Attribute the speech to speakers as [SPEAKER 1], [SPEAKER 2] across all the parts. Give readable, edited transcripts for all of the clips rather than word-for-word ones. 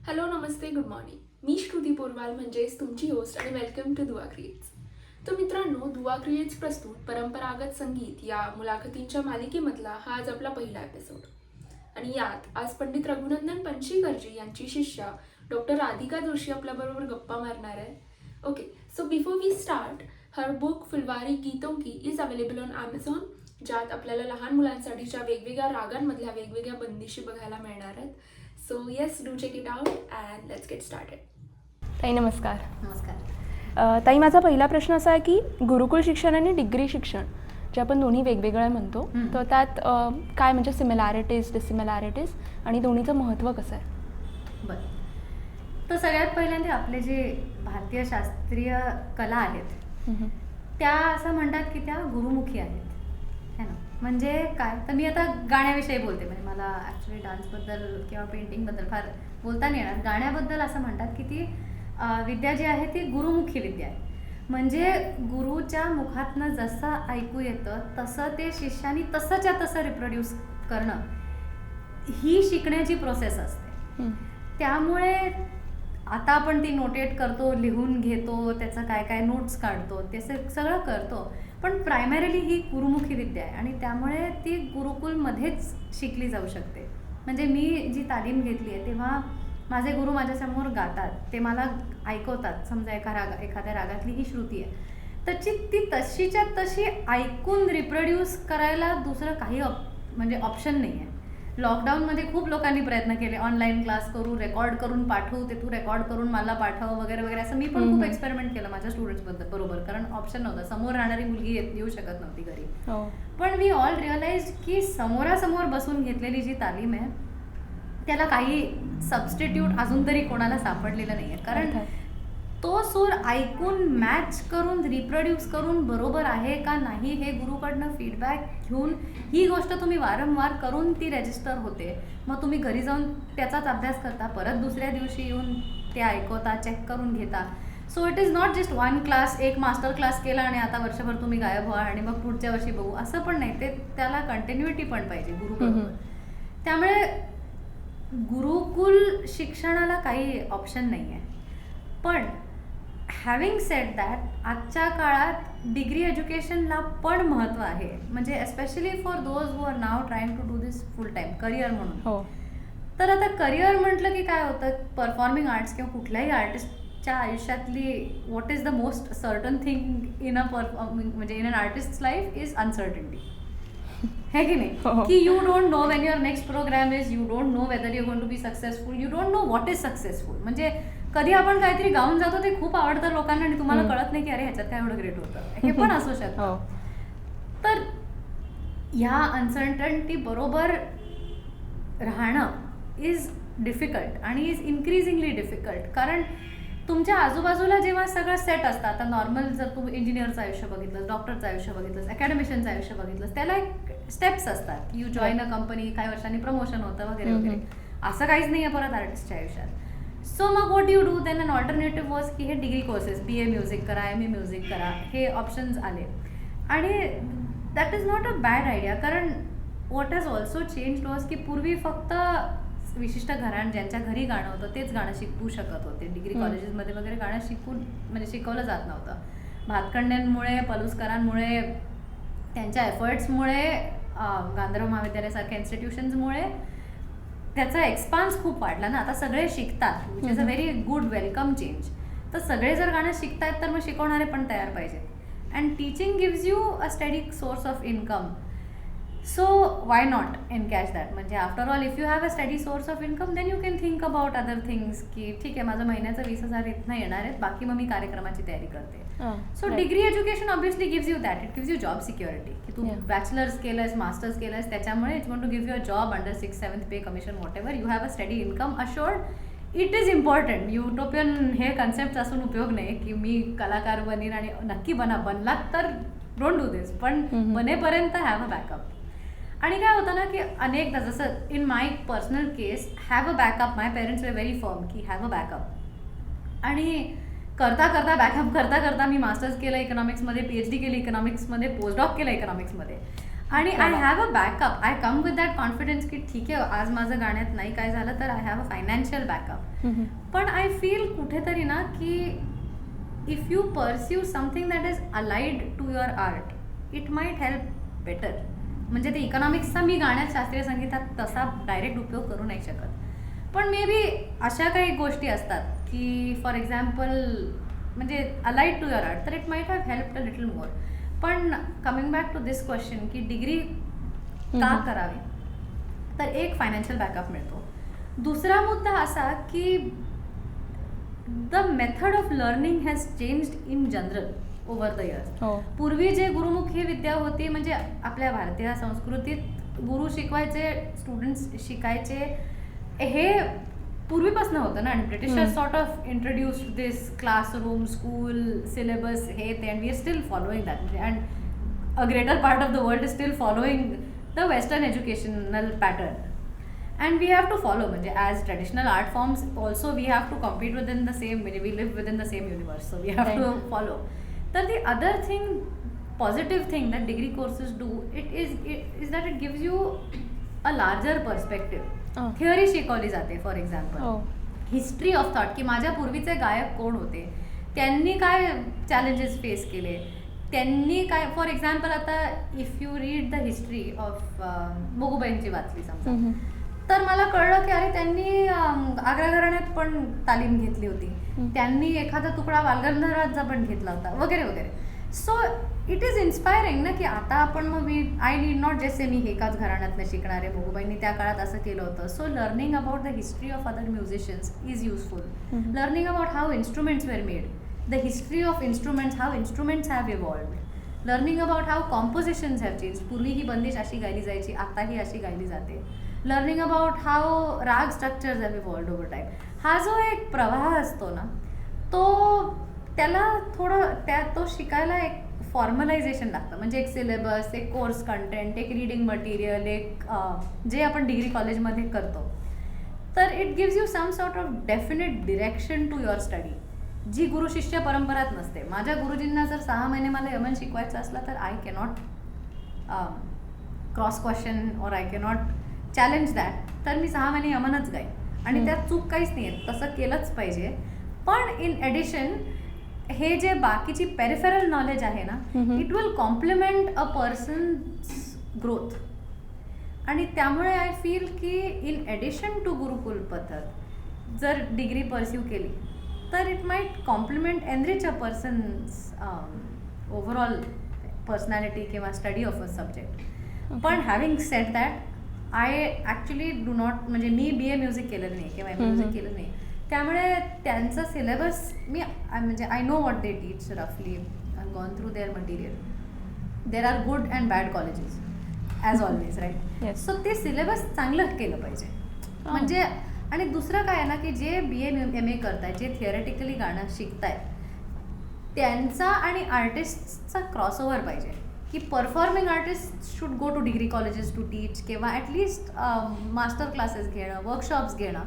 [SPEAKER 1] Hello नमस्ते good morning. मी श्रुती पोरवाल म्हणजेच तुमची host आणि वेलकम टू दुआ क्रिएट्स. तर मित्रांनो, दुआ क्रिएट्स प्रस्तुत परंपरागत संगीत या मुलाखतींच्या मालिकेमधला हा आज आपला पहिला एपिसोड. आणि यात आज पंडित रघुनंदन पनशीकरजी यांची शिष्या डॉक्टर राधिका जोशी आपल्याबरोबर गप्पा मारणार आहे. Okay, so before we start, her book Phulwari Geeton Ki is available on Amazon, ज्यात आपल्याला लहान मुलांसाठीच्या वेगवेगळ्या रागांमधल्या वेगवेगळ्या बंदिशी बघायला मिळणार आहेत. So yes, do check it out and let's get started. ताई नमस्कार.
[SPEAKER 2] नमस्कार.
[SPEAKER 1] ताई, माझा पहिला प्रश्न असा आहे की गुरुकुल शिक्षण आणि डिग्री शिक्षण जे आपण दोन्ही वेगवेगळं म्हणतो, तर त्यात काय म्हणजे सिमिलॅरिटीज, डिसिमिलॅरिटीज आणि दोन्हीचं महत्त्व कसं आहे?
[SPEAKER 2] बरं, तर सगळ्यात पहिल्यांदा आपले जे भारतीय शास्त्रीय कला आहेत त्या असं म्हणतात की त्या गुरुमुखी आहेत, है ना. म्हणजे काय, तर मी आता गाण्याविषयी बोलते. म्हणजे मला ॲक्च्युली डान्सबद्दल किंवा पेंटिंगबद्दल फार बोलता नाही येणार. गाण्याबद्दल असं म्हणतात की ती विद्या जी आहे ती गुरुमुखी विद्या आहे. म्हणजे गुरुच्या मुखातनं जसं ऐकू येतं तसं ते शिष्यानी तसंच्या तसं रिप्रोड्यूस करणं ही शिकण्याची प्रोसेस असते. त्यामुळे आता आपण ती नोटेट करतो, लिहून घेतो, त्याचं काय काय नोट्स काढतो, ते सगळं करतो, पण प्रायमरीली ही गुरुमुखी विद्या आहे आणि त्यामुळे ती गुरुकुलमध्येच शिकली जाऊ शकते. म्हणजे मी जी तालीम घेतली आहे तेव्हा माझे गुरु माझ्यासमोर गातात, ते मला ऐकवतात. समजा एखाद्या रागातली ही श्रुती आहे, त्याची ती तशीच्या तशी ऐकून रिप्रोड्यूस करायला दुसरं काही म्हणजे ऑप्शन नाही आहे. लॉकडाऊनमध्ये खूप लोकांनी प्रयत्न केले, ऑनलाईन क्लास करू, रेकॉर्ड करून पाठवू, ते तू रेकॉर्ड करून मला पाठव वगैरे वगैरे. असं मी पण खूप एक्सपेरिमेंट केलं माझ्या स्टुडंट्सबद्दल बरोबर, कारण ऑप्शन नव्हता. समोर राहणारी मुलगी येऊ शकत नव्हती घरी. पण वी ऑल रिअलाइज की समोरासमोर बसून घेतलेली जी तालीम आहे त्याला काही सबस्टिट्यूट अजून तरी कोणाला सापडलेलं नाही आहे. कारण तो सूर ऐकून मॅच करून रिप्रोड्यूस करून बरोबर आहे का नाही हे गुरुकडनं फीडबॅक घेऊन ही गोष्ट तुम्ही वारंवार करून ती रजिस्टर होते. मग तुम्ही घरी जाऊन त्याचाच अभ्यास करता, परत दुसऱ्या दिवशी येऊन ते ऐकवता, चेक करून घेता. So it is not just one class, एक मास्टर क्लास केला आणि आता वर्षभर तुम्ही गायब व्हा आणि मग पुढच्या वर्षी बघू, असं पण नाही. ते त्याला कंटिन्युटी पण पाहिजे गुरुबरोबर. त्यामुळे गुरुकुल शिक्षणाला काही ऑप्शन नाही आहे. पण हॅविंग सेड दॅट, आजच्या काळात डिग्री एज्युकेशनला पण महत्त्व आहे. म्हणजे especially for those who are now trying to do this full time career म्हणून. तर आता करिअर म्हटलं की काय होतं, परफॉर्मिंग आर्ट्स किंवा कुठल्याही आर्टिस्टच्या आयुष्यातली what is the most certain thing in म्हणजे in an artist life is uncertainty, है की नाही. की you don't know when your next programme is, you don't know whether you going to be successful, you don't know what is successful. म्हणजे कधी आपण काहीतरी गाऊन जातो, ते खूप आवडतं लोकांना आणि तुम्हाला कळत नाही की अरे ह्याच्यात काय एवढं ग्रेट होतं, हे पण असू शकतं. तर ह्या अनसर्टनिटी बरोबर राहणं इज डिफिकल्ट आणि इज इन्क्रीजिंगली डिफिकल्ट. कारण तुमच्या आजूबाजूला जेव्हा सगळं सेट असतं, आता नॉर्मल जर तू इंजिनियरचं आयुष्य बघितलं, डॉक्टरचं आयुष्य बघितलंस, अकॅडमिशियनचं आयुष्य बघितलंस, त्याला एक स्टेप्स असतात. यू जॉईन अ कंपनी, काही वर्षांनी प्रमोशन होतं वगैरे वगैरे. असं काहीच नाही आहे परत आर्टिस्टच्या आयुष्यात. सो मग what you do then, an alternative was की हे डिग्री कोर्सेस, BA म्युझिक करा, MA म्युझिक करा, हे ऑप्शन्स आले. आणि that is not a bad idea. कारण what has also change was की पूर्वी फक्त विशिष्ट ज्यांच्या घरी गाणं होतं तेच गाणं शिकवू शकत होते. डिग्री कॉलेजेसमध्ये वगैरे गाणं म्हणजे शिकवलं जात नव्हतं. भातखंड्यांमुळे, पलुसकरांमुळे, त्यांच्या एफर्ट्समुळे, गांधर्व महाविद्यालयासारख्या इन्स्टिट्यूशन्समुळे त्याचा एक्सपान्स खूप वाढला ना. आता सगळे शिकतात, which is a very good welcome change. तर सगळे जर गाणं शिकतायत तर मग शिकवणारे पण तयार पाहिजेत. And teaching gives you a steady source of income. So why not encash that. म्हणजे after all if you have a steady source of income then you can think about other things की ठीक आहे, माझं महिन्याचं 20,000 इथनं येणार आहेत, बाकी मग मी कार्यक्रमाची तयारी करते. So degree education obviously gives you that. It gives you job security की तू बॅचलर्स केलंस, मास्टर्स केलंस, त्याच्यामुळे it's going to give you a job under 6th, 7th pay commission, whatever. You have a steady income assured. It is important. Utopian हे concept असून उपयोग नाही की मी कलाकार बनीन आणि नक्की बनलात तर डोंट डू दिस, पण बनेपर्यंत हॅव अ बॅकअप. आणि काय होतं ना की अनेकदा, जसं in my personal case, have a backup. My parents way very firm की हॅव अ बॅकअप. आणि करता करता बॅकअप करता करता मी मास्टर्स केलं इकॉनॉमिक्समध्ये, PhD केली इकॉनॉमिक्समध्ये, पोस्टडॉक केलं इकॉनॉमिक्समध्ये. आणि I have a backup. I come with that confidence की ठीक आहे, आज माझं गाण्यात नाही काय झालं तर I have a financial backup. पण आय फील कुठेतरी ना की if you pursue something that is allied to your art, it might help better. म्हणजे ते इकॉनॉमिक्सचा मी गाण्यात शास्त्रीय संगीतात तसा डायरेक्ट उपयोग करू नाही शकत. पण मे बी अशा काही गोष्टी असतात की फॉर एक्झाम्पल म्हणजे अलाइड टू युअर आर्ट, तर it might have helped a little more. पण coming back to this question की डिग्री का करावी, तर एक फायनान्शियल बॅकअप मिळतो. दुसरा मुद्दा असा की the method of learning has changed in general over the years. पूर्वी जे गुरुमुखी विद्या होती म्हणजे आपल्या भारतीय संस्कृतीत गुरु शिकवायचे, स्टुडंट्स शिकायचे, हे पूर्वीपासून होतं ना. आणि Britishers sort of introduced this classroom, school, syllabus, हे ते, and we are still following that. And a greater part of the world is still following the western educational pattern. And we have to follow, म्हणजे as traditional art forms also we have to compete within the same, म्हणजे we live within the same universe, so we have to follow. तर the other thing, positive thing that degree courses do, it is that it gives you a larger perspective. Theory शिकवली जाते. For example history of thought, की माझ्या पूर्वीचे गायक कोण होते, त्यांनी काय चॅलेंजेस फेस केले, त्यांनी काय. फॉर एक्झाम्पल आता if you read the history of मोगूबाईंची वाचली समजा, तर मला कळलं की अरे त्यांनी आग्रा घराण्यात पण तालीम घेतली होती, त्यांनी एखादा तुकडा वालगंधराचा पण घेतला होता वगैरे वगैरे. सो इट इज इन्स्पायरिंग ना की आता आपण मग I need not just say मी एकाच घराण्यातनं शिकणारे, मोगूबाईंनी त्या काळात असं केलं होतं. So learning about the history of other musicians is useful. Learning about how instruments were made, the history of instruments, how instruments have evolved. Learning about how compositions have change, पूर्वी ही बंदिश अशी गायली जायची, आता ही अशी गायली जाते. लर्निंग अबाउट हाऊ राग स्ट्रक्चर्स हॅव इव्हॉल्व्ड ओव्हर टाईम. हा जो एक प्रवाह असतो ना, तो त्याला थोडं तो शिकायला एक फॉर्मलायझेशन लागतं. म्हणजे एक सिलेबस, एक कोर्स कंटेंट, एक रीडिंग मटेरियल, एक जे आपण डिग्री कॉलेजमध्ये करतो, तर it gives you some sort of definite direction to your study, जी गुरु शिष्य परंपरात नसते. माझ्या गुरुजींना जर 6 महिने मला यमन शिकवायचं असलं तर आय कॅनॉट क्रॉस क्वेश्चन और आय कॅनॉट चॅलेंज दॅट. तर मी 6 महिने यमनच गाईन, आणि त्यात चूक काहीच नाही आहे, तसं केलंच पाहिजे. पण इन ॲडिशन हे जे बाकीची पेरिफेरल नॉलेज आहे ना, it will complement a person's growth. आणि त्यामुळे आय फील की इन ॲडिशन टू गुरुकुल पद्धत जर डिग्री परस्यू केली तर it might complement enrich a person's overall personality किंवा स्टडी ऑफ अ सब्जेक्ट. पण having said that, I actually do not, म्हणजे मी BA म्युझिक केलेलं नाही किंवा म्युझिक केलं नाही, त्यामुळे त्यांचा सिलेबस मी म्हणजे I know what they teach रफली, I gone through their material. There are good and bad colleges as always, right. So ते सिलेबस चांगलं केलं पाहिजे. म्हणजे आणि दुसरं काय आहे ना की जे BA MA करतायत, जे थिअरेटिकली गाणं शिकतायत, त्यांचा आणि आर्टिस्टचा क्रॉसओव्हर पाहिजे. की performing artist should go to degree colleges to teach, किंवा ॲटलिस्ट मास्टर क्लासेस घेणं, वर्कशॉप्स घेणं.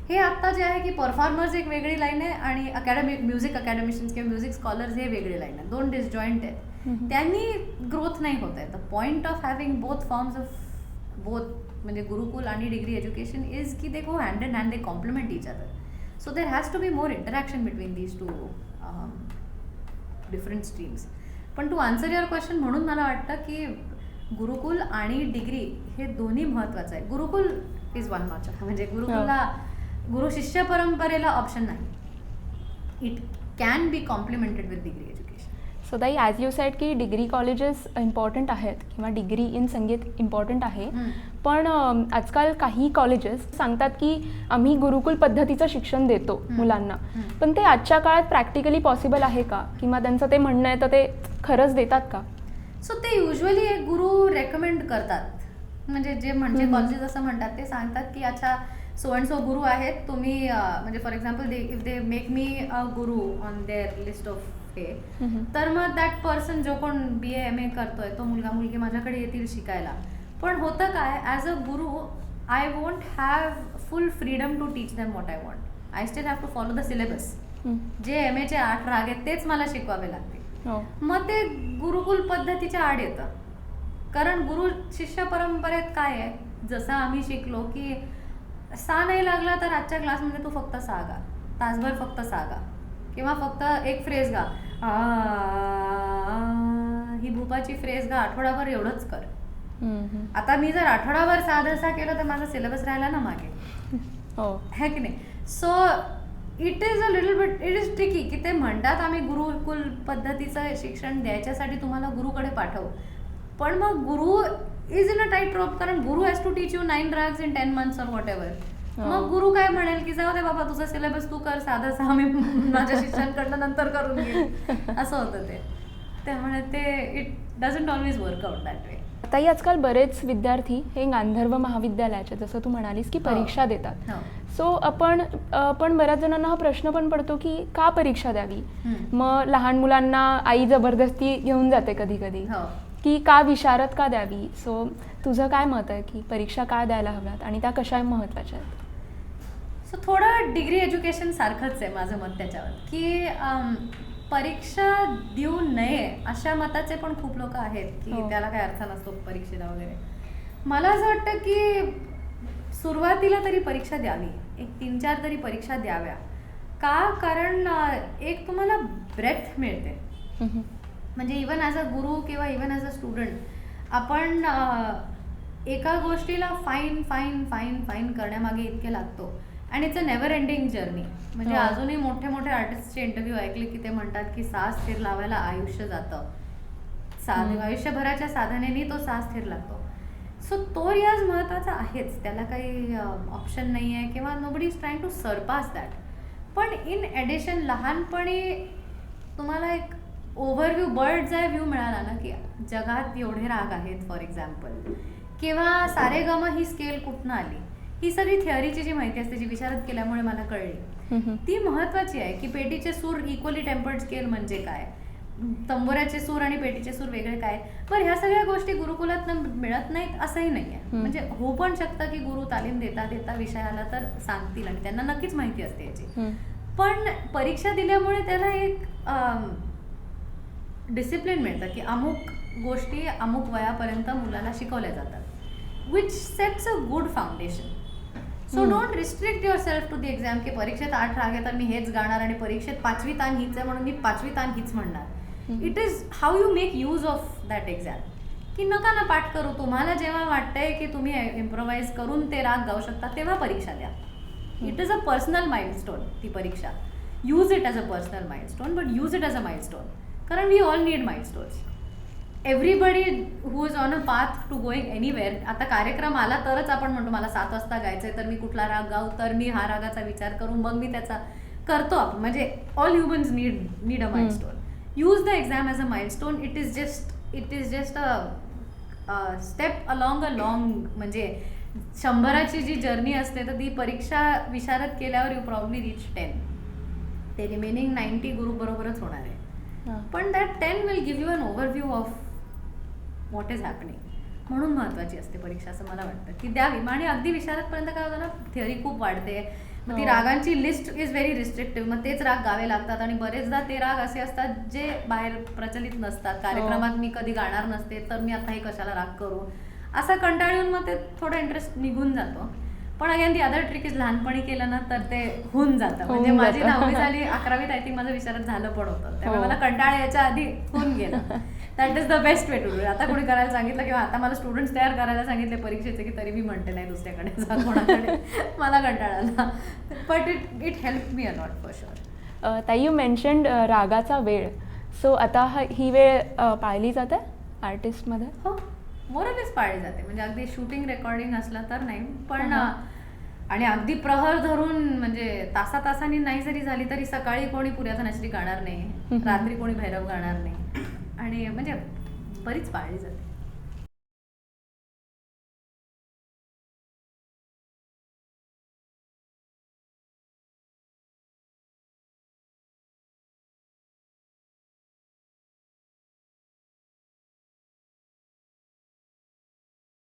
[SPEAKER 2] हे आत्ता जे आहे की परफॉर्मर्स एक वेगळी लाईन आहे आणि म्युझिक अकॅडमिशियन्स किंवा म्युझिक स्कॉलर्स हे वेगळी लाईन आहे, दोन डिसजॉईंट आहेत. त्यांनी ग्रोथ नाही होत आहे. The point of having both forms of म्हणजे गुरुकुल आणि डिग्री एज्युकेशन इज की they go hand in hand, they complement each other. So there has to be more interaction between these two different streams. पण to answer your question, म्हणून मला वाटतं की गुरुकुल आणि degree हे दोन्ही महत्त्वाचं आहे. गुरुकुल इज वन नॉच, म्हणजे गुरुकुलला गुरु शिष्य परंपरेला ऑप्शन नाही. It can be complemented with degree education.
[SPEAKER 3] So ताई, ॲज यू सेड की डिग्री कॉलेजेस इम्पॉर्टंट आहेत किंवा डिग्री इन संगीत इम्पॉर्टंट आहे, पण आजकाल काही कॉलेजेस सांगतात की आम्ही गुरुकुल पद्धतीचं शिक्षण देतो मुलांना, पण ते आजच्या काळात प्रॅक्टिकली पॉसिबल आहे का, किंवा त्यांचं ते म्हणणं आहे तर ते खरंच देतात का?
[SPEAKER 2] सो ते युजली एक गुरु रेकमेंड करतात, म्हणजे जे म्हणजे कॉलेजेस असं म्हणतात, ते सांगतात की अच्छा सो अँड सो गुरु आहेत तुम्ही, म्हणजे for example if they make me a guru on there list of हे, तर मग दॅट पर्सन जो कोण BA MA करतोय तो मुलगा मुलगी माझ्याकडे येतील शिकायला. पण होतं काय, as a guru I won't have full freedom to teach them what I want. I still have to follow the syllabus. जे MA चे 8 राग आहेत तेच मला शिकवावे लागतील. मग ते गुरुकुल पद्धतीच्या आड येतं. कारण गुरु शिष्य परंपरेत काय आहे, जसं आम्ही शिकलो की सा नाही लागला तर आजच्या क्लासमध्ये तू फक्त सा गा, तासभर फक्त सा गा, किंवा फक्त एक फ्रेज गा, ही भूपाची फ्रेज गा, आठवडाभर एवढंच कर. आता मी जर आठवडाभर साधसा केलं तर माझा सिलेबस राहिला ना मागे, है की नाही. So it is a little bit, it is tricky की ते म्हणतात आम्ही गुरुकुल पद्धतीचं शिक्षण द्यायच्यासाठी तुम्हाला गुरुकडे पाठवू, पण मग guru is in a tight rope, कारण guru has to teach you 9 rags in 10 months or whatever. मग गुरु काय म्हणेल की जाऊ दे बाबा, तुझा सिलेबस तू कर, साधं मी माझ्या शिष्यांकडनं नंतर करून घेईन, असं होतं ते. त्यामुळे ते it doesn't always work out that way.
[SPEAKER 3] आताही आजकाल बरेच विद्यार्थी हे गांधर्व महाविद्यालयाचे, जसं तू म्हणालीस की परीक्षा देतात. सो पण बऱ्याच जणांना हा प्रश्न पण पडतो की का परीक्षा द्यावी. मग लहान मुलांना आई जबरदस्ती घेऊन जाते कधी कधी की का विशारद का द्यावी. सो तुझं काय मत आहे की परीक्षा का द्यायला हव्यात आणि त्या कशा महत्त्वाच्या आहेत.
[SPEAKER 2] सो थोडं डिग्री एज्युकेशन सारखंच आहे माझं मत त्याच्यावर, की परीक्षा देऊ नये अशा मताचे पण खूप लोक आहेत की त्याला काही अर्थ नसतो परीक्षेला वगैरे. मला असं वाटतं की सुरुवातीला तरी परीक्षा द्यावी, एक 3-4 तरी परीक्षा द्याव्या. का? कारण एक तुम्हाला ब्रेथ मिळते. म्हणजे इवन ॲज अ गुरु किंवा इवन ॲज अ स्टुडंट आपण एका गोष्टीला फाईन फाईन फाईन फाईन करण्यामागे इतके लागतो, आणि it's a never ending journey. म्हणजे अजूनही मोठे मोठे आर्टिस्टचे इंटरव्ह्यू ऐकले की ते म्हणतात की सास स्थिर लावायला आयुष्य जातं, आयुष्यभराच्या साधनेने तो सास स्थिर लागतो. सो तो रियाज महत्त्वाचा आहेच, त्याला काही ऑप्शन नाही आहे किंवा nobody is trying to surpass that. पण इन ॲडिशन लहानपणी तुम्हाला एक ओव्हरव्ह्यू, बर्ड्स आय व्ह्यू मिळाला ना की जगात एवढे राग आहेत फॉर एक्झाम्पल, किंवा सारेगम ही स्केल कुठनं आली, ही सगळी थिअरीची जी माहिती असते जी विशारद केल्यामुळे मला कळली, ती महत्त्वाची आहे. की पेटीचे सूर इक्वली टेम्पर्ड स्केल म्हणजे काय, तंबोऱ्याचे सूर आणि पेटीचे सूर वेगळे काय. पण ह्या सगळ्या गोष्टी गुरुकुलात मिळत नाहीत असंही नाही आहे. म्हणजे हो पण शकतं की गुरु तालीम देता देता विषय आला तर सांगतील आणि त्यांना नक्कीच माहिती असते याची. पण परीक्षा दिल्यामुळे त्याला एक डिसिप्लिन मिळतं की अमुक गोष्टी अमुक वयापर्यंत मुलाला शिकवल्या जातात, which sets a good foundation. So don't restrict your self to the exam की परीक्षेत 8 राग आहे तर मी हेच गाणार आणि परीक्षेत 5वी ताण हीच आहे म्हणून मी 5वी ताण हीच म्हणणार. It is how you make use of that exam. की नका ना पाठ करू, तुम्हाला जेव्हा वाटतंय की तुम्ही इम्प्रोवाइज करून ते राग गाऊ शकता तेव्हा परीक्षा द्या. It is a personal milestone ती परीक्षा. Use it as a personal milestone, but use it as a milestone. कारण we all need milestones. Everybody who is on a path to going anywhere. आता कार्यक्रम आला तरच आपण म्हणतो मला 7 वाजता गायचंय तर मी कुठला राग गाऊ, तर मी हा रागाचा विचार करून मग मी त्याचा करतो आपण. म्हणजे all humans need a milestone. Use the exam as a milestone. It is just a step along a long, म्हणजे 100ची जी जर्नी असते तर ती परीक्षा विशारद केल्यावर यू प्रॉब्ली रीच 10. ते रिमेनिंग 90 गुरु बरोबरच होणार आहे. पण that 10 will give you an overview of what is happening. म्हणून महत्त्वाची असते परीक्षा असं मला वाटतं की द्यावी. आणि अगदी विशारदपर्यंत काय होतं ना, थिअरी खूप वाढते, मग ती रागांची लिस्ट इज व्हेरी रिस्ट्रिक्टिव्ह. मग तेच राग गावे लागतात आणि बरेचदा ते राग असे असतात जे बाहेर प्रचलित नसतात. कार्यक्रमात मी कधी गाणार नसते तर मी आता हे कशाला राग करू, असा कंटाळ येऊन मग ते थोडा इंटरेस्ट निघून जातो. पण again the other trick is लहानपणी केलं ना तर ते होऊन जातं. म्हणजे माझी 10वी झाली, 11वीत आय थिंक माझं विशारद झालं पण होतं, त्यामुळे मला कंटाळा याच्या आधी होऊन गेला. That is the best way to do. आता कोणी करायला सांगितलं किंवा आता मला स्टुडंट्स तयार करायला सांगितले परीक्षेचे की तरी मी म्हणते नाही दुसऱ्याकडे जा कोणाकडे, मला कंटाळा आला. But it help me a lot for sure.
[SPEAKER 3] ताई, यू मेन्शन्ड रागाचा वेळ. सो आता ही वेळ पाळली जाते आर्टिस्टमध्ये?
[SPEAKER 2] हो, मोरलेस पाळली जाते. म्हणजे अगदी शूटिंग रेकॉर्डिंग असलं तर नाही, पण आणि अगदी प्रहर धरून म्हणजे तासातासांनी नाही जरी झाली तरी सकाळी कोणी पुऱ्याचा नश्री गाणार नाही, रात्री कोणी भैरव गाणार नाही, आणि म्हणजे बरीच पाळली जाते.